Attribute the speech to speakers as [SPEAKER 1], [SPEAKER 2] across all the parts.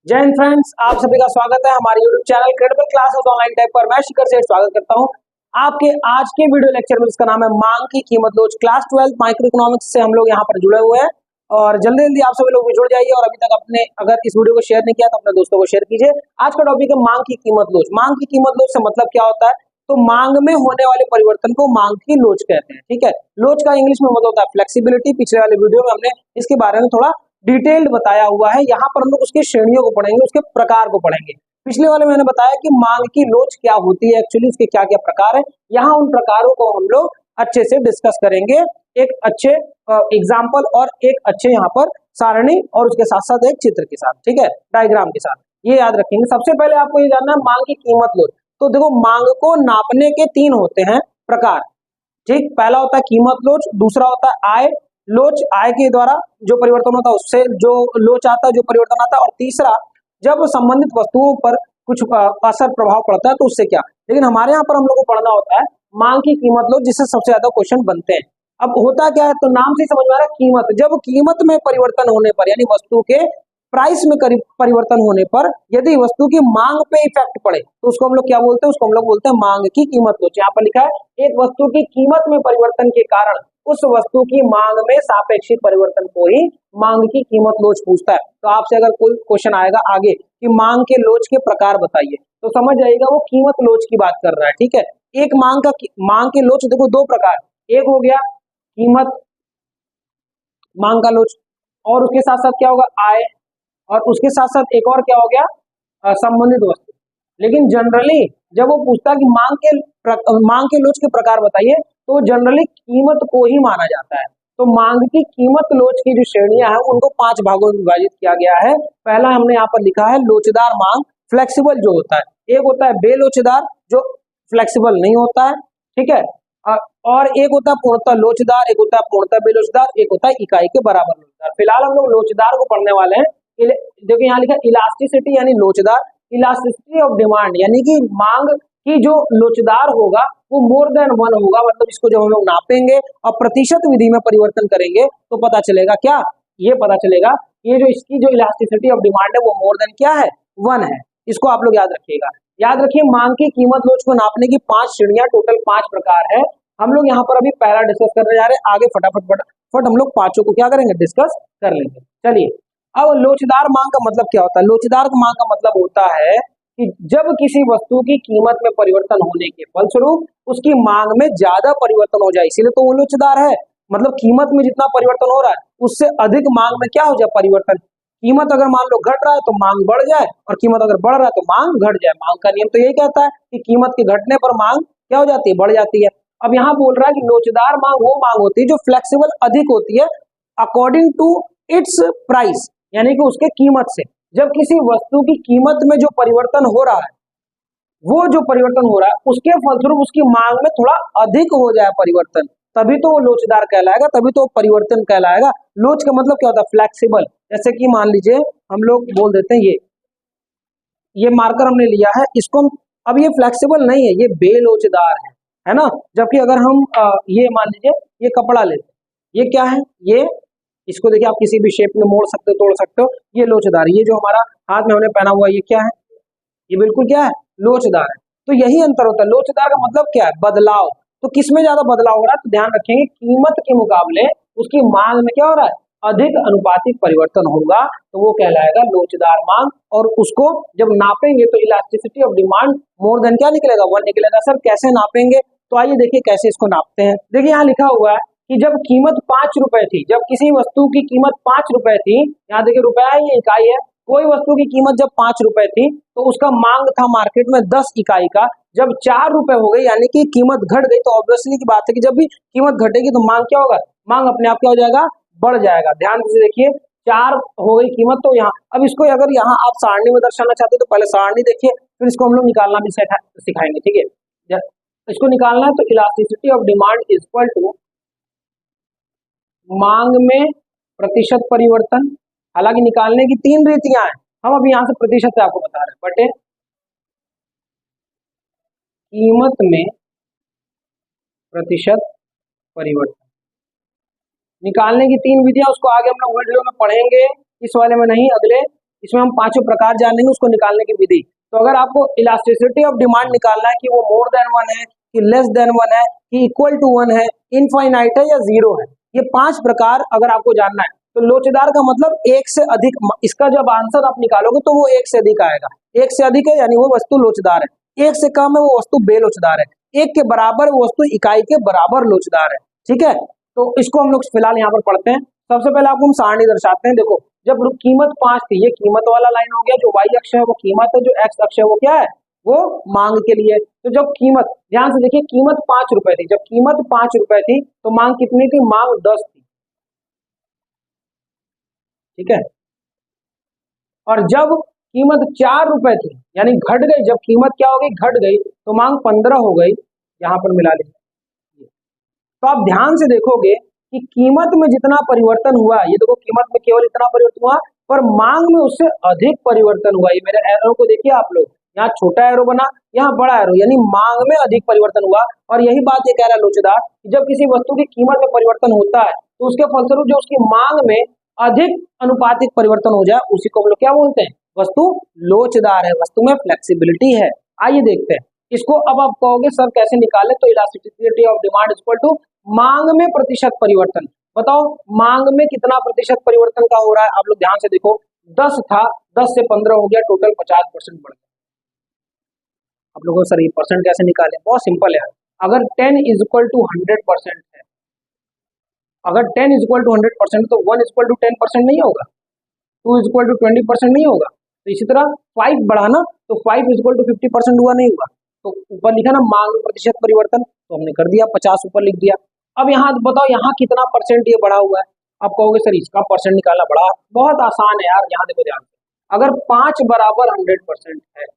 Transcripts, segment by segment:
[SPEAKER 1] जय हिंद फ्रेंड्स, आप सभी का स्वागत है हमारे YouTube channel credible classes online type पर। मैं शिखर से स्वागत करता हूं आपके आज के वीडियो लेक्चर में, जिसका नाम है मांग की कीमत लोच। क्लास 12 माइक्रो इकोनॉमिक्स से हम लोग यहाँ पर जुड़े हुए हैं और जल्दी जल्दी आप सभी लोग भी जुड़ जाइए। और अभी तक अपने अगर इस वीडियो को शेयर नहीं किया तो अपने दोस्तों को शेयर कीजिए। आज का टॉपिक है मांग की कीमत लोच। मांग की कीमत लोच से मतलब क्या होता है? तो मांग में होने वाले परिवर्तन को मांग की लोच कहते हैं। ठीक है, लोच का इंग्लिश में मतलब होता है फ्लेक्सिबिलिटी। पिछले वाले वीडियो में हमने इसके बारे में थोड़ा डिटेल्ड बताया हुआ है। यहाँ पर हम लोग उसकी श्रेणियों को पढ़ेंगे, उसके प्रकार को पढ़ेंगे। पिछले वाले मैंने बताया कि मांग की लोच क्या होती है, एक्चुअली उसके क्या क्या प्रकार है। यहाँ उन प्रकारों को हम लोग अच्छे से डिस्कस करेंगे, एक अच्छे एग्जाम्पल और एक अच्छे यहाँ पर सारणी और उसके साथ साथ एक चित्र के साथ, ठीक है, डायग्राम के साथ। ये याद रखेंगे। सबसे पहले आपको ये जानना है मांग की कीमत लोच। तो देखो, मांग को नापने के तीन होते हैं प्रकार। ठीक, पहला होता है कीमत लोच, दूसरा होता है आय लोच, आय के द्वारा जो परिवर्तन होता है उससे जो लोच आता है, जो परिवर्तन आता है, और तीसरा जब संबंधित वस्तुओं पर कुछ असर प्रभाव पड़ता है तो उससे क्या। लेकिन हमारे यहाँ पर हम लोग को पढ़ना होता है मांग की कीमत लोच, जिससे सबसे ज्यादा क्वेश्चन बनते हैं। अब होता क्या है, तो नाम से समझ में आ रहा है कीमत। जब कीमत में परिवर्तन होने पर, यानी वस्तु के प्राइस में परिवर्तन होने पर यदि वस्तु की मांग पे इफेक्ट पड़े तो उसको हम लोग क्या बोलते हैं? उसको हम लोग बोलते हैं मांग की कीमत लोच। यहाँ पर लिखा है एक वस्तु की कीमत में परिवर्तन के कारण उस वस्तु की मांग में सापेक्षिक परिवर्तन को ही मांग की कीमत लोच पूछता है। तो आपसे अगर कोई क्वेश्चन आएगा आगे कि मांग के लोच के प्रकार बताइए, तो समझ जाइएगा वो कीमत लोच की बात कर रहा है। ठीक है, एक मांग के लोच देखो दो प्रकार, एक हो गया कीमत मांग का लोच, और उसके साथ साथ क्या होगा आय, और उसके साथ साथ एक और क्या हो गया संबंधित वस्तु। लेकिन जनरली जब वो पूछता है कि मांग के लोच के प्रकार बताइए, तो जनरली कीमत को ही माना जाता है। तो मांग की कीमत लोच की जो श्रेणियां हैं उनको 5 भागों में विभाजित किया गया है। पहला हमने यहाँ पर लिखा है लोचदार मांग, फ्लेक्सिबल जो होता है। एक होता है बेलोचदार जो फ्लेक्सिबल नहीं होता है, ठीक है। और एक होता है पूर्णतः लोचदार, एक होता है पूर्णतः बेलोचदार, एक होता है इकाई के बराबर लोचदार। फिलहाल हम लोग लोचदार को पढ़ने वाले हैं। देखिए यहाँ लिखा इलास्टिसिटी यानी लोचदार, इलास्टिसिटी ऑफ डिमांड यानी कि मांग की जो लोचदार होगा वो मोर देन वन होगा। मतलब इसको जब हम लोग नापेंगे और प्रतिशत विधि में परिवर्तन करेंगे तो पता चलेगा क्या, ये पता चलेगा ये जो इसकी जो इलास्टिसिटी ऑफ डिमांड है वो मोर देन क्या है, वन है। इसको आप लोग याद रखिएगा। याद रखिए मांग की कीमत लोच को नापने की 5 श्रेणियां, टोटल 5 प्रकार है। हम लोग यहाँ पर अभी पहला डिस्कस करने जा रहे हैं, आगे फटाफट हम लोग पांचों को क्या करेंगे, डिस्कस कर लेंगे। चलिए, अब लोचदार मांग का मतलब क्या होता है? लोचदार मांग का मतलब होता है कि जब किसी वस्तु की कीमत में परिवर्तन होने के फलस्वरूप उसकी मांग में ज्यादा परिवर्तन हो जाए, इसीलिए तो वो लोचदार है। मतलब कीमत में जितना परिवर्तन हो रहा है उससे अधिक मांग में क्या हो जाए, परिवर्तन। कीमत अगर मान लो घट रहा है तो मांग बढ़ जाए, और कीमत अगर बढ़ रहा है तो मांग घट जाए। मांग का नियम तो यही कहता है कि कीमत के घटने पर मांग क्या हो जाती है, बढ़ जाती है। अब यहाँ बोल रहा है कि लोचदार मांग वो मांग होती है जो फ्लेक्सिबल अधिक होती है अकॉर्डिंग टू इट्स प्राइस, यानी कि उसके कीमत से। जब किसी वस्तु की कीमत में जो परिवर्तन हो रहा है, वो जो परिवर्तन हो रहा है उसके फलस्वरूप उसकी मांग में थोड़ा अधिक हो जाए परिवर्तन, तभी तो वो लोचदार कहलाएगा, तभी तो परिवर्तन कहलाएगा। लोच का मतलब क्या होता है, फ्लेक्सिबल। जैसे कि मान लीजिए हम लोग बोल देते हैं ये मार्कर हमने लिया है, इसको अब ये फ्लेक्सिबल नहीं है, ये बेलोचदार है ना। जबकि अगर हम ये मान लीजिए ये कपड़ा लेते हैं, ये क्या है, ये इसको देखिए आप किसी भी शेप में मोड़ सकते हो, तोड़ सकते हो, ये लोचदार। ये जो हमारा हाथ में हमने पहना हुआ ये क्या है, ये बिल्कुल क्या है, लोचदार है। तो यही अंतर होता है। लोचदार का मतलब क्या है, बदलाव। तो किसमें ज्यादा बदलाव हो रहा है, तो ध्यान रखेंगे कीमत के मुकाबले उसकी मांग में क्या हो रहा है, अधिक अनुपातिक परिवर्तन होगा, तो वो कहलाएगा लोचदार मांग। और उसको जब नापेंगे तो elasticity of demand more than क्या निकलेगा, वन निकलेगा। सर कैसे नापेंगे, तो आइए देखिए कैसे इसको नापते हैं। देखिए यहाँ लिखा हुआ है कि जब कीमत 5 रुपए थी, जब किसी वस्तु की कीमत 5 रुपए थी, यहाँ देखिए रुपया है, ये इकाई है। कोई वस्तु की कीमत जब 5 रुपए थी तो उसका मांग था मार्केट में 10 इकाई का। जब 4 रुपए हो गई यानी कि कीमत घट गई, तो ऑब्वियसली की बात है कि जब भी कीमत घटेगी तो मांग क्या होगा, मांग अपने आप क्या हो जाएगा, बढ़ जाएगा। ध्यान से देखिए 4 हो गई कीमत, तो यहाँ अब इसको अगर यहाँ आप सारणी में दर्शाना चाहते हो तो पहले सारणी देखिए, फिर इसको हम लोग निकालना भी सिखाएंगे। ठीक है, इसको निकालना है तो elasticity of demand is equal to मांग में प्रतिशत परिवर्तन। हालांकि निकालने की 3 रीतियां हैं, हम अभी यहां से प्रतिशत से आपको बता रहे हैं, बटे कीमत में प्रतिशत परिवर्तन। निकालने की 3 विधियां, उसको आगे हम लोग वीडियो में पढ़ेंगे, इस वाले में नहीं, अगले इसमें हम पांचों प्रकार जानेंगे, उसको निकालने की विधि। तो अगर आपको इलास्टिसिटी ऑफ डिमांड निकालना है कि वो मोर देन वन है, कि लेस देन वन है, कि इक्वल टू वन है, इनफाइनाइट है या जीरो है, ये पांच प्रकार अगर आपको जानना है तो लोचदार का मतलब एक से अधिक, इसका जब आंसर आप निकालोगे तो वो एक से अधिक आएगा। एक से अधिक है यानी वो वस्तु लोचदार है, एक से कम है वो वस्तु बेलोचदार है, एक के बराबर वो वस्तु इकाई के बराबर लोचदार है। ठीक है, तो इसको हम लोग फिलहाल यहाँ पर पढ़ते हैं। सबसे पहले आपको हम सारणी दर्शाते हैं। देखो, जब कीमत 5 थी, ये कीमत वाला लाइन हो गया, जो वाई अक्ष है वो कीमत है, जो एक्स अक्ष है वो क्या है, वो मांग के लिए। तो जब कीमत, ध्यान से देखिए, कीमत 5 रुपए थी, जब कीमत 5 रुपए थी तो मांग कितनी थी, मांग 10 थी। ठीक है, और जब कीमत 4 रुपए थी यानी घट गई, जब कीमत क्या हो गई, घट गई, तो मांग 15 हो गई। यहां पर मिला लीजिए। तो आप ध्यान से देखोगे कि कीमत में जितना परिवर्तन हुआ, ये देखो कीमत में केवल इतना परिवर्तन हुआ, पर मांग में उससे अधिक परिवर्तन हुआ। ये मेरे एरो को देखिए आप लोग, यहाँ छोटा एरो बना, यहाँ बड़ा एरो, यानी मांग में अधिक परिवर्तन हुआ। और यही बात ये कह रहा है लोचदार, जब किसी वस्तु की कीमत में परिवर्तन होता है तो उसके फलस्वरूप जो उसकी मांग में अधिक अनुपातिक परिवर्तन हो जाए, उसी को हम लोग क्या बोलते हैं, वस्तु लोचदार है, वस्तु में फ्लेक्सिबिलिटी है। आइए देखते हैं इसको। अब आप कहोगे सर कैसे निकाले, तो elasticity of demand equal to मांग में प्रतिशत परिवर्तन। बताओ मांग में कितना प्रतिशत परिवर्तन का हो रहा है, आप लोग ध्यान से देखो। 10 था, 10 से 15 हो गया, टोटल 50% बढ़ गया। आप लोगों को सर ये परसेंट कैसे निकाले, बहुत सिंपल है। अगर 10 इज इक्वल टू 100% है, अगर 10 इज इक्वल टू 100% तो 1 इज इक्वल टू 10% नहीं होगा, 2 इज इक्वल टू 20% नहीं होगा। तो इसी तरह 5 बढ़ाना, तो 5 इज इक्वल टू 50% हुआ, नहीं हुआ। तो ऊपर लिखा ना मांग में प्रतिशत परिवर्तन, तो हमने कर दिया 50 ऊपर लिख दिया। अब यहाँ बताओ यहाँ कितना परसेंट ये बढ़ा हुआ है। आप कहोगे सर इसका परसेंट निकालना बड़ा बहुत आसान है यार। यहाँ देखो ध्यान से, अगर 5 बराबर 100% है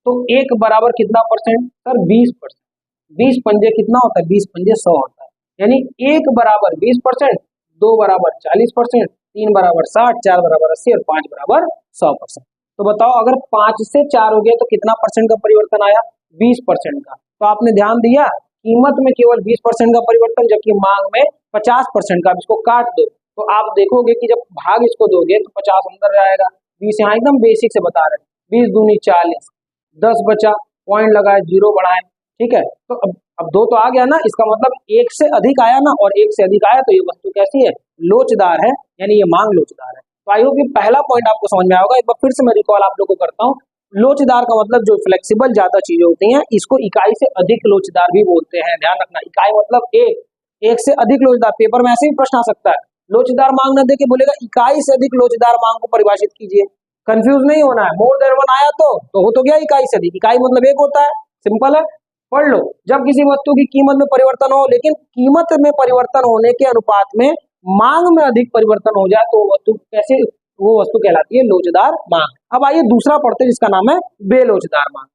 [SPEAKER 1] तो 1 बराबर कितना परसेंट, सर 20%। 20 पंजे कितना होता है, 20 पंजे 100 होता है। यानी 1 बराबर 20%, 2 बराबर 40%, 3 बराबर 60, 4 बराबर 80 और 5 बराबर 100%। तो बताओ अगर 5 से 4 हो गया तो कितना परसेंट का परिवर्तन आया, 20% का। तो आपने ध्यान दिया, कीमत में केवल 20% का परिवर्तन, जबकि मांग में 50% का। अब इसको काट दो तो आप देखोगे कि जब भाग इसको दोगे तो 50 अंदर जाएगा, 20 यहाँ, एकदम बेसिक से बता रहे हैं। 20 दूनी 40, 10 बचा, पॉइंट लगाए, 0 बढ़ाए। ठीक है, तो अब 2 तो आ गया ना, इसका मतलब 1 से अधिक आया ना, और 1 से अधिक आया तो ये वस्तु कैसी है, लोचदार है, यानी ये मांग लोचदार है। तो आई होप ये पहला पॉइंट आपको समझ में आएगा। एक बार फिर से मैं रिकॉल आप लोगों को करता हूँ। लोचदार का मतलब जो फ्लेक्सिबल ज्यादा चीजें होती हैं, इसको इकाई से अधिक लोचदार भी बोलते हैं। ध्यान रखना, इकाई मतलब एक से अधिक लोचदार। पेपर में ऐसे ही प्रश्न आ सकता है, लोचदार मांग न देके बोलेगा इकाई से अधिक लोचदार मांग को परिभाषित कीजिए। कंफ्यूज नहीं होना है, मोर देन वन आया तो हो तो गया इकाई से अधिक। इकाई मतलब एक होता है, सिंपल है, पढ़ लो। जब किसी वस्तु की कीमत में परिवर्तन हो, लेकिन कीमत में परिवर्तन होने के अनुपात में मांग में अधिक परिवर्तन हो जाए तो वस्तु कैसे, वो वस्तु कहलाती है लोचदार मांग। अब आइए दूसरा पढ़ते हैं जिसका नाम है बेलोचदार मांग।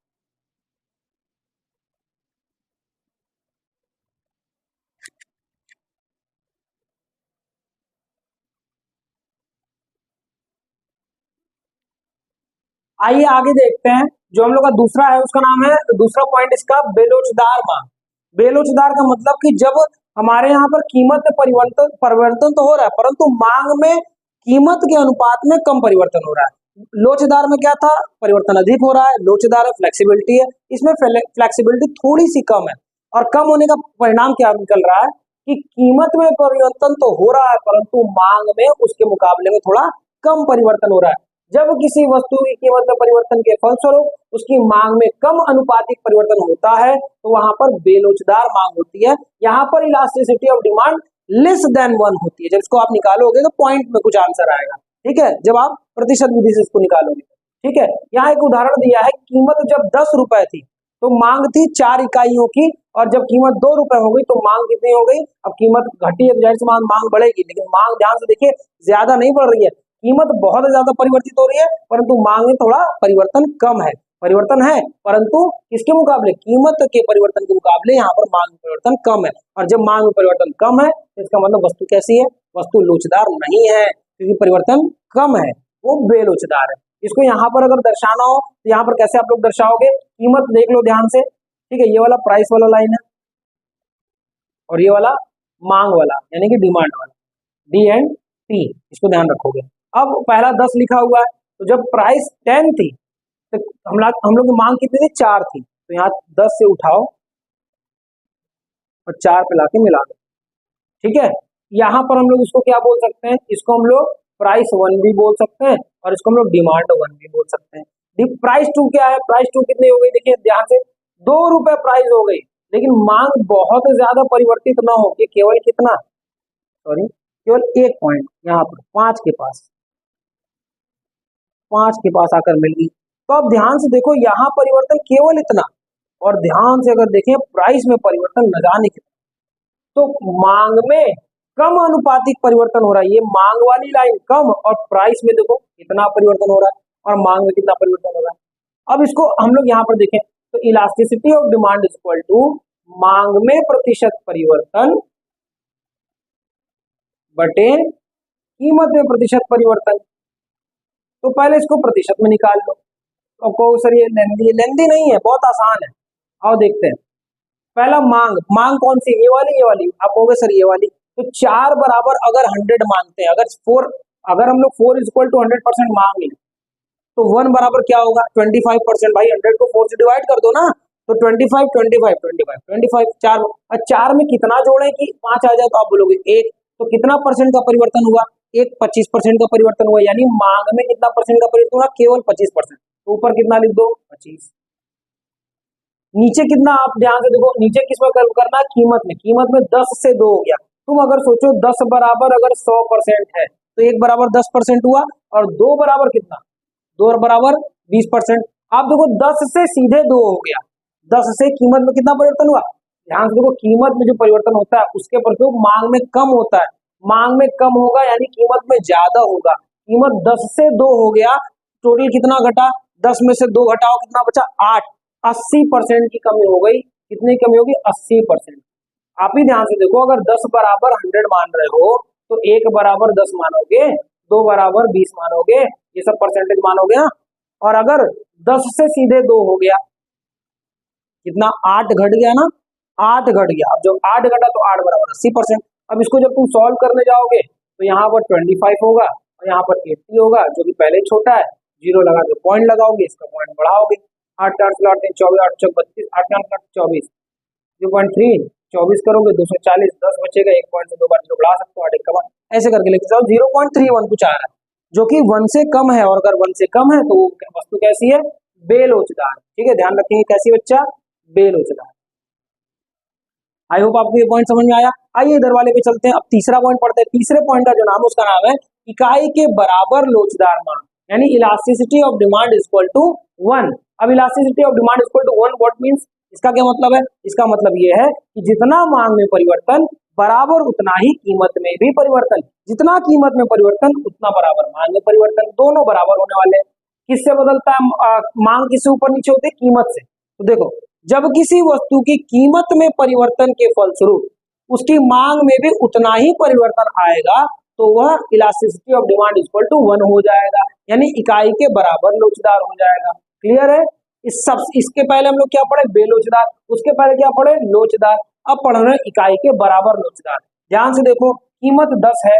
[SPEAKER 1] आइए आगे देखते हैं, जो हम लोग का दूसरा है उसका नाम है, दूसरा पॉइंट इसका बेलोचदार मांग। बेलोचदार का मतलब कि जब हमारे यहाँ पर कीमत में परिवर्तन परिवर्तन तो हो रहा है, परंतु मांग में कीमत के अनुपात में कम परिवर्तन हो रहा है। लोचदार में क्या था, परिवर्तन अधिक हो रहा है। लोचदार है, फ्लेक्सिबिलिटी है, इसमें फ्लेक्सिबिलिटी थोड़ी सी कम है। और कम होने का परिणाम क्या निकल रहा है कि कीमत में परिवर्तन तो हो रहा है, परंतु मांग में उसके मुकाबले में थोड़ा कम परिवर्तन हो रहा है। जब किसी वस्तु की कीमत में परिवर्तन के फलस्वरूप उसकी मांग में कम अनुपातिक परिवर्तन होता है तो वहां पर बेलोचदार मांग होती है। यहाँ पर elasticity of demand less than 1 होती है। जब इसको आप निकालोगे तो पॉइंट में कुछ आंसर आएगा। ठीक है, जब आप प्रतिशत विधि से इसको निकालोगे। ठीक है, यहाँ एक उदाहरण दिया है, कीमत जब 10 रुपए थी तो मांग थी 4 इकाइयों की, और जब कीमत 2 रुपए हो गई तो मांग कितनी हो गई, अब कीमत घटी है तो जाहिर सी मांग बढ़ेगी, लेकिन मांग ध्यान से देखिए ज्यादा नहीं बढ़ रही है। कीमत बहुत ज्यादा परिवर्तित हो रही है, परंतु मांग में थोड़ा परिवर्तन कम है। परिवर्तन है, परंतु इसके मुकाबले, कीमत के परिवर्तन के मुकाबले यहाँ पर मांग में परिवर्तन कम है। और जब मांग में परिवर्तन कम है तो इसका मतलब वस्तु कैसी है, वस्तु लोचदार नहीं है, क्योंकि परिवर्तन कम है, वो बेलोचदार है। इसको यहाँ पर अगर दर्शाना हो तो यहाँ पर कैसे आप लोग दर्शाओगे, कीमत देख लो ध्यान से। ठीक है, ये वाला प्राइस वाला लाइन है और ये वाला मांग वाला यानी कि डिमांड वाला, डी एंड टी, इसको ध्यान रखोगे। अब पहला 10 लिखा हुआ है, तो जब प्राइस 10 थी तो हम लोग की मांग कितनी थी, 4 थी। तो यहाँ 10 से उठाओ और 4 पे लाके मिला दो, ठीक है। यहाँ पर हम लोग इसको क्या बोल सकते हैं, इसको हम लोग प्राइस 1 भी बोल सकते हैं और इसको हम लोग डिमांड 1 भी बोल सकते हैं। प्राइस 2 क्या है, प्राइस 2 कितनी हो गई, देखिए ध्यान से 2 रुपए प्राइस हो गई, लेकिन मांग बहुत ज्यादा परिवर्तित ना हो कि केवल कितना, सॉरी केवल 1 पॉइंट यहाँ पर 5 के पास आकर मिल गई। तो अब ध्यान से देखो यहाँ परिवर्तन केवल इतना, और ध्यान से अगर देखें प्राइस में परिवर्तन न जाने कितना, तो मांग में कम अनुपातिक परिवर्तन हो रहा है। ये मांग वाली लाइन कम और प्राइस में देखो कितना परिवर्तन हो रहा है और मांग में कितना परिवर्तन हो रहा है। अब इसको हम लोग यहाँ पर देखें तो elasticity of demand is equal to मांग में प्रतिशत परिवर्तन बटे कीमत में प्रतिशत परिवर्तन। तो पहले इसको प्रतिशत में निकाल लो। तो कहो सर ये लेंदी नहीं है, बहुत आसान है। आओ देखते हैं। पहला मांग कौन सी, ये वाली आप कहोगे सर ये वाली। तो 4 बराबर अगर 100 मांगते हैं, अगर हम लोग 4 इज इक्वल टू 100% मांग लें तो 1 बराबर क्या होगा 25%। भाई 100 को 4 से डिवाइड कर दो ना, तो 25 4 में कितना जोड़े कि 5 आ जाए, तो आप बोलोगे 1। तो कितना परसेंट का परिवर्तन हुआ, 25% का परिवर्तन हुआ, यानी मांग में कितना परसेंट का परिवर्तन हुआ, केवल 25%। तो ऊपर कितना लिख दो 25। नीचे कितना, आप ध्यान से देखो नीचे किसमें करना है, कीमत में 10 से 2 हो गया। तुम अगर सोचो 10 बराबर अगर 100% है तो 1 बराबर 10% हुआ और 2 बराबर कितना, 2 बराबर 20%। आप देखो 10 से सीधे 2 हो गया, 10 से कीमत में कितना परिवर्तन हुआ। ध्यान से देखो कीमत में जो परिवर्तन होता है उसके प्रति मांग में कम होता है, मांग में कम होगा यानी कीमत में ज्यादा होगा। कीमत 10 से 2 हो गया, टोटल कितना घटा, 10 में से 2 घटाओ कितना बचा 8, 80% की कमी हो गई। कितनी कमी होगी 80%। आप ही ध्यान से देखो अगर 10 बराबर 100 मान रहे हो तो 1 बराबर 10 मानोगे, 2 बराबर 20 मानोगे, ये सब परसेंटेज मानोगे ना। और अगर 10 से सीधे 2 हो गया कितना 8 घट गया ना, 8 घट गया। अब जब 8 घटा तो 8 बराबर 80%। अब इसको जब तुम सॉल्व करने जाओगे तो यहाँ पर 25 होगा और यहाँ पर 80 होगा, जो कि पहले छोटा है। 0 लगा के पॉइंट लगाओगे, इसका पॉइंट बढ़ाओगे, 8 4 8 24 8 4 32 8 9 24 0.3 24 करोगे 240, 10 बचेगा, 1 पॉइंट से 2 बार बढ़ा सकते हो, 8 1 ऐसे करके लेके जाओ। 0.31 कुछ आ रहा है जो कि 1 से कम है, और अगर 1 से कम है तो वस्तु कैसी है, बेलोचदार। ठीक है, ध्यान रखेंगे कैसी बच्चा, बेलोचदार। आई होप आपको ये पॉइंट समझ में आया। आइए इधर वाले पे चलते हैं, अब तीसरा पॉइंट पढ़ते हैं। तीसरे पॉइंट का जो नाम है उसका नाम है इकाई के बराबर लोचदार मांग, यानी elasticity of demand is equal to 1। अब elasticity of demand is equal to 1 what means, इसका क्या मतलब है, इसका मतलब ये है कि जितना मांग में परिवर्तन बराबर उतना ही कीमत में भी परिवर्तन, जितना कीमत में परिवर्तन उतना बराबर मांग में परिवर्तन, दोनों बराबर होने वाले हैं। किससे बदलता है मांग, किससे ऊपर नीचे होती है, कीमत से। तो देखो जब किसी वस्तु की कीमत में परिवर्तन के फलस्वरूप उसकी मांग में भी उतना ही परिवर्तन आएगा तो वह elasticity of demand equal to 1 हो जाएगा, यानी इकाई के बराबर लोचदार हो जाएगा। क्लियर है। इसके पहले हम लोग क्या पढ़े, बेलोचदार, उसके पहले क्या पढ़े, लोचदार। अब पढ़ रहे हैं इकाई के बराबर लोचदार। ध्यान से देखो कीमत 10 है,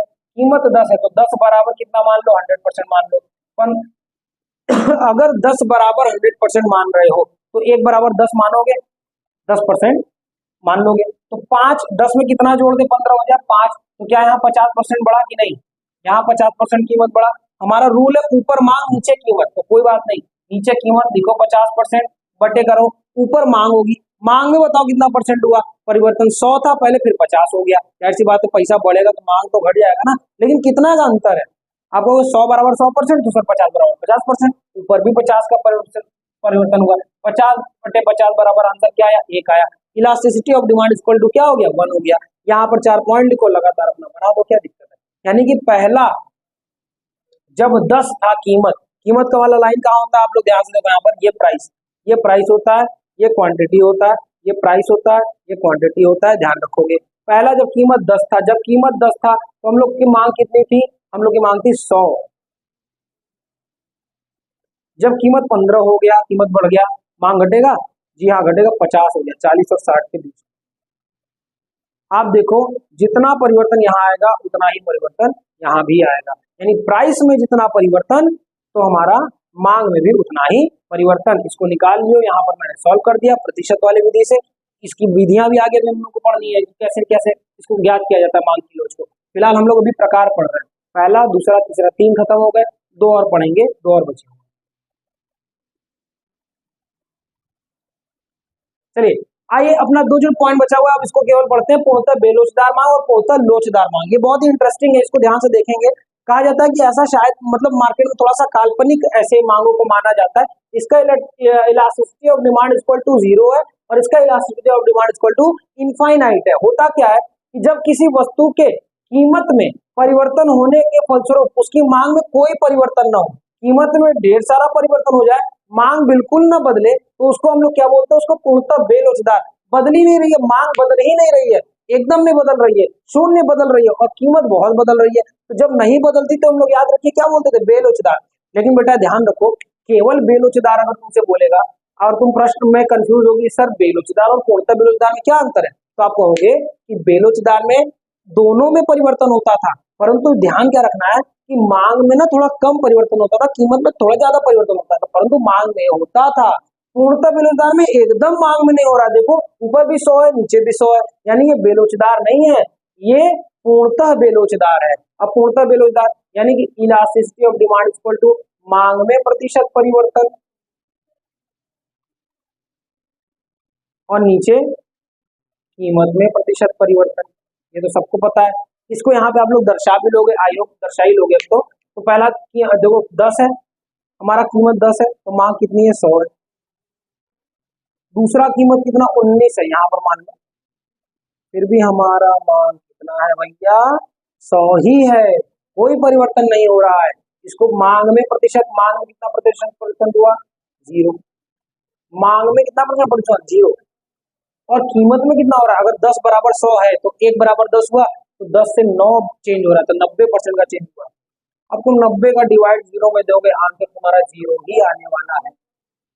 [SPEAKER 1] तो 10 बराबर कितना मान लो 100% मान लो। अगर 10 बराबर 100% मान रहे हो तो 1 बराबर 10 मानोगे, 10% मान लोगे, तो 5 10 में कितना जोड़ दे 15 हो जाए 5। तो क्या यहाँ 50% बढ़ा कि नहीं, यहाँ 50% कीमत बढ़ा। हमारा रूल है ऊपर मांग नीचे कीमत, तो कोई बात नहीं, नीचे कीमत लिखो 50% बटे करो ऊपर मांग होगी। मांग में बताओ कितना परसेंट हुआ, परिवर्तन 100 था पहले, फिर 50 हो गया। ऐसी बात है, पैसा बढ़ेगा तो मांग तो घट जाएगा ना, लेकिन कितना का अंतर है। आपको 100 बराबर 100%, दूसरा 50 बराबर 50%, ऊपर भी 50 का परिवर्तन हुआ। 50 बटे 50 बराबर आंसर क्या आया, 1 आया। Elasticity of demand equal to क्या हो गया, 1 हो गया। यहाँ पर 4 पॉइंट लिखो, लगातार अपना बना दो, क्या दिक्कत है। यानी कि पहला जब 10 था कीमत का वाला लाइन कहाँ होता है, आप लोग ध्यान से देखो, यहाँ पर ये प्राइस होता है, ये क्वांटिटी होता है, ये प्राइस होता है, ये क्वांटिटी होता है, ध्यान रखोगे। पहला जब कीमत 10 था, तो हम लोग की मांग कितनी थी, हम लोग की मांग थी 100। जब कीमत 15 हो गया, कीमत बढ़ गया, मांग घटेगा, जी हाँ घटेगा, 50 हो गया, 40 और 60 के बीच। आप देखो जितना परिवर्तन यहाँ आएगा उतना ही परिवर्तन यहाँ भी आएगा, यानी प्राइस में जितना परिवर्तन तो हमारा मांग में भी उतना ही परिवर्तन। इसको निकाल लियो, यहाँ पर मैंने सॉल्व कर दिया प्रतिशत वाली विधि से। इसकी विधियां भी आगे भी हम लोग को पढ़नी है, कैसे कैसे इसको ज्ञात किया जाता है मांग की लोच को। फिलहाल हम लोग अभी प्रकार पढ़ रहे हैं, पहला दूसरा तीसरा 3 खत्म हो गए, 2 और पढ़ेंगे, 2 और बचे। चलिए आइए अपना 2 जो पॉइंट बचा हुआ है, अब इसको केवल पढ़ते हैं, पूर्णतः बेलोचदार मांग और पूर्णतः लोचदार मांग। ये बहुत ही इंटरेस्टिंग है, इसको ध्यान से देखेंगे। कहा जाता है कि ऐसा शायद मतलब मार्केट में थोड़ा सा काल्पनिक ऐसे मांगों को माना जाता है। इसका elasticity of demand equal to 0 है और इसका elasticity of demand equal to infinite है। होता क्या है कि जब किसी वस्तु के कीमत में परिवर्तन होने के फलस्वरूप उसकी मांग में कोई परिवर्तन न हो, कीमत में ढेर सारा परिवर्तन हो जाए, मांग बिल्कुल न बदले, तो उसको हम लोग क्या बोलते हैं, उसको पूर्णतः बेलोचदार। बदल ही नहीं रही है, मांग बदल ही नहीं रही है, एकदम नहीं बदल रही है, शून्य बदल रही है और कीमत बहुत बदल रही है। तो जब नहीं बदलती तो हम लोग याद रखिए क्या बोलते थे, बेलोचदार। लेकिन बेटा ध्यान रखो, केवल बेलोचदार अगर तुमसे बोलेगा और तुम प्रश्न में कंफ्यूज होगी सर बेलोचदार और पूर्णतः बेलोचदार में क्या अंतर है, तो आप कहोगे कि बेलोचदार में दोनों में परिवर्तन होता था, परंतु ध्यान क्या रखना है कि मांग में ना थोड़ा कम परिवर्तन होता था, कीमत में थोड़ा ज्यादा परिवर्तन होता था, परंतु मांग में होता था। पूर्णतः बेलोचदार में एकदम मांग में नहीं हो रहा, देखो ऊपर भी 100 है नीचे भी 100 है, यानी ये बेलोचदार नहीं है, ये पूर्णतः बेलोचदार है। अब पूर्णतः बेलोचदार यानी कि elasticity of demand equal to मांग में प्रतिशत परिवर्तन और नीचे कीमत में प्रतिशत परिवर्तन, ये तो सबको पता है। इसको यहाँ पे आप लोग दर्शा भी लोगे, आई होप दर्शा ही लोगे। तो पहला देखो 10 है, हमारा कीमत 10 है तो मांग कितनी है 100 है। दूसरा कीमत कितना 19 है यहाँ पर मान लो, फिर भी हमारा मांग कितना है भैया 100 ही है, कोई परिवर्तन नहीं हो रहा है। इसको मांग में प्रतिशत, मांग में कितना प्रतिशत परिवर्तन हुआ 0, मांग में कितना प्रतिशत परिवर्तन 0 और कीमत में कितना हो रहा है, अगर 10 बराबर 100 है तो 1 बराबर 10 हुआ, तो 10 से 9 चेंज हो रहा है, तो 90% का चेंज हुआ। अब तुम 90 का डिवाइड 0 में दोगे, आंसर तुम्हारा 0 ही आने वाला है।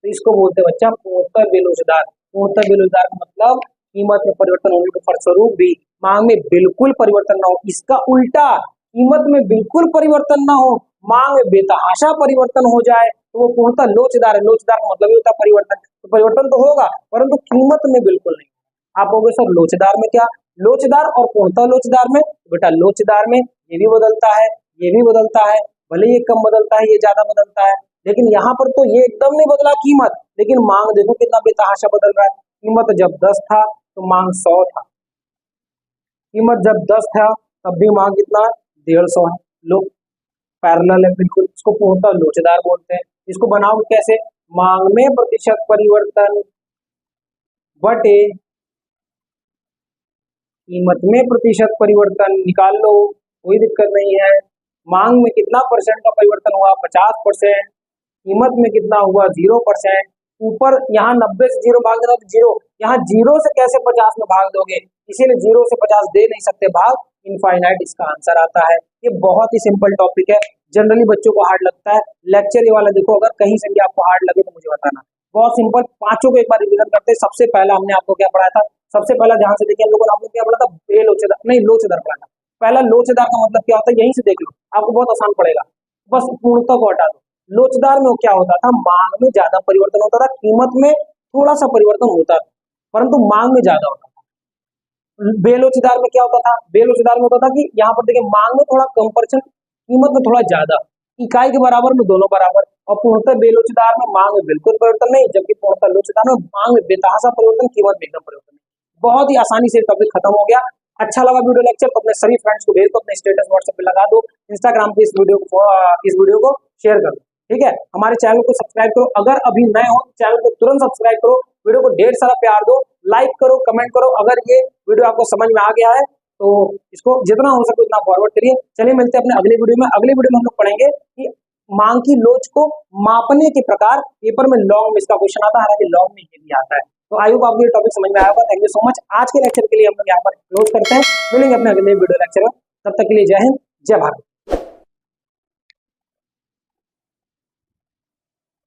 [SPEAKER 1] तो इसको बोलते हैं बच्चा पूर्णतः बेलोचदार। पूर्णतः बेलोचदार का मतलब कीमत में परिवर्तन होने के फलस्वरूप भी मांग में बिल्कुल परिवर्तन ना हो। इसका उल्टा, कीमत में बिल्कुल परिवर्तन ना हो, मांग में बेतहाशा परिवर्तन हो जाए तो वो पूर्णतः लोचदार है। लोचदार का मतलब ही होता है परिवर्तन, तो परिवर्तन तो होगा परंतु कीमत में बिल्कुल नहीं। आप कहोगे सर लोचदार में क्या, लोचदार और पूर्णतः लोचदार में, बेटा लोचदार में ये भी बदलता है, ये भी बदलता है, भले ये कम बदलता है ये ज्यादा बदलता है, लेकिन यहाँ पर तो ये एकदम नहीं बदला कीमत, लेकिन मांग देखो कितना बेतहाशा बदल रहा है। कीमत जब 10 था तो मांग 100 था, कीमत जब 10 था तब भी मांग कितना 150 है। लो पैरेलल है बिल्कुल, इसको पूर्णतः लोचदार बोलते हैं। इसको बनाओ कैसे, मांग में प्रतिशत परिवर्तन बटे कीमत में प्रतिशत परिवर्तन, निकाल लो कोई दिक्कत नहीं है। मांग में कितना परसेंट का परिवर्तन हुआ 50%, कीमत में कितना हुआ 0%। ऊपर यहाँ 90 से 0 भाग देना तो 0, यहाँ 0 से कैसे 50 में भाग दोगे, इसीलिए 0 से 50 दे नहीं सकते भाग, इनफाइनाइट इसका आंसर आता है। ये बहुत ही सिंपल टॉपिक है, जनरली बच्चों को हार्ड लगता है। लेक्चर ये वाला देखो, अगर कहीं से भी आपको हार्ड लगे तो मुझे बताना। बहुत सिंपल, पांचों को एक बार रिवीजन करते हैं। सबसे पहला हमने आपको क्या पढ़ाया था, सबसे पहला ध्यान से देखिए, हम लोगों ने आपको क्या पढ़ा था, बेलोचदार नहीं लोचदार पढ़ा था। पहला लोचदार का मतलब क्या होता है, यहीं से देख लो, आपको बहुत आसान पड़ेगा, बस पूर्णतः को हटा दो। लोचदार में क्या होता था, मांग में ज्यादा परिवर्तन होता था, कीमत में थोड़ा सा परिवर्तन होता था, परंतु मांग में ज्यादा होता था। बेलोचदार में क्या होता था, बेलोचदार में होता था कि यहाँ पर देखिए मांग में थोड़ा कम परसेंट, कीमत में थोड़ा ज्यादा, इकाई के बराबर में दोनों बराबर। और पूर्णतः बेलोचदार में मांग में बिल्कुल परिवर्तन नहीं, जबकि पूर्णतः लोचदार में मांग में बेतहाशा परिवर्तन, कीमत में एकदम परिवर्तन नहीं। बहुत ही आसानी से टॉपिक खत्म हो गया। अच्छा लगा वीडियो लेक्चर तो अपने सभी फ्रेंड्स को भेज दो, अपने स्टेटस व्हाट्सएप पे लगा दो, इंस्टाग्राम पे इस वीडियो को शेयर कर दो, ठीक है। हमारे चैनल को सब्सक्राइब करो, अगर अभी नए हो चैनल को तुरंत सब्सक्राइब करो, वीडियो को ढेर सारा प्यार दो, लाइक करो, कमेंट करो। अगर ये वीडियो आपको समझ में आ गया है तो इसको जितना हो सके उतना फॉरवर्ड करिए। चलिए मिलते हैं अपने अगले वीडियो में। अगले वीडियो में हम लोग पढ़ेंगे कि मांग की लोच को मापने के प्रकार। पेपर में लॉन्ग में इसका क्वेश्चन आता है, हालांकि लॉन्ग में ये भी आता है। तो आई होप आपको ये टॉपिक समझ में आया होगा। Thank you so much. आज के लेक्चर के लिए हम लोग यहाँ पर क्लोज करते हैं, मिलेंगे अपने अगले वीडियो लेक्चर में। तब तक के लिए जय हिंद, जय भारत।